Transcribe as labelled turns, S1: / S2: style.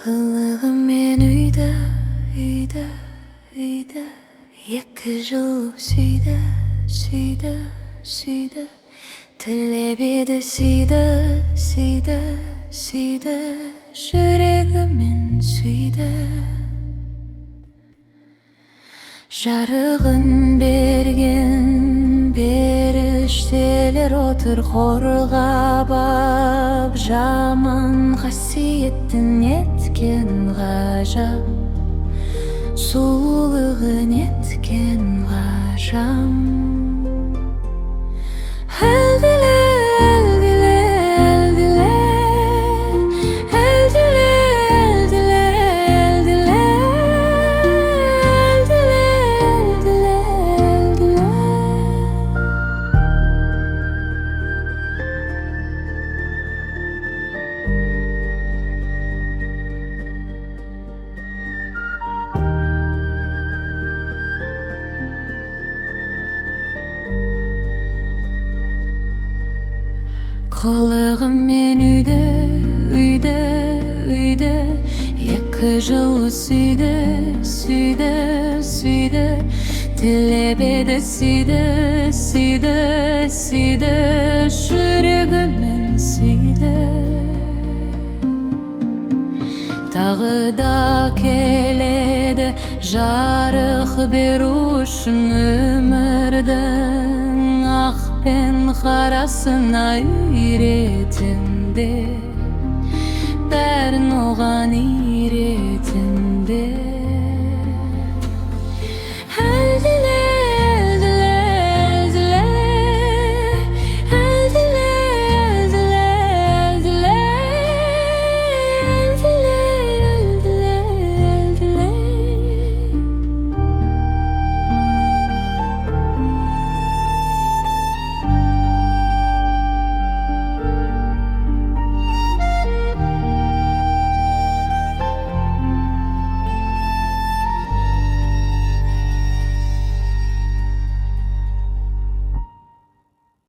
S1: Kılığım men uyda, uyda, uyda. 2 жыл сүйді, сүйді, сүйді. Тілебеді сүйді, сүйді, сүйді. Жүрегімен сүйді. Жарығын берген періштелер отыр қорғап ап, жаман қасиеттің еткен ғажап, сұлулығын еткен ғажам. Әлділе, әлділе, әлділе, әлділе, әлділе, әлділе, әлділе, әлділе, әлділе. Қылығым мен үйді, үйді, үйді. 2 жыл сүйді, сүйді, сүйді. Тілебеді сүйді, сүйді, сүйді. Жүрегімен сүйді. Тағы да келеді жарық беру үшін өмірдің ақ пен қарасына үйретінде. Бәрін оған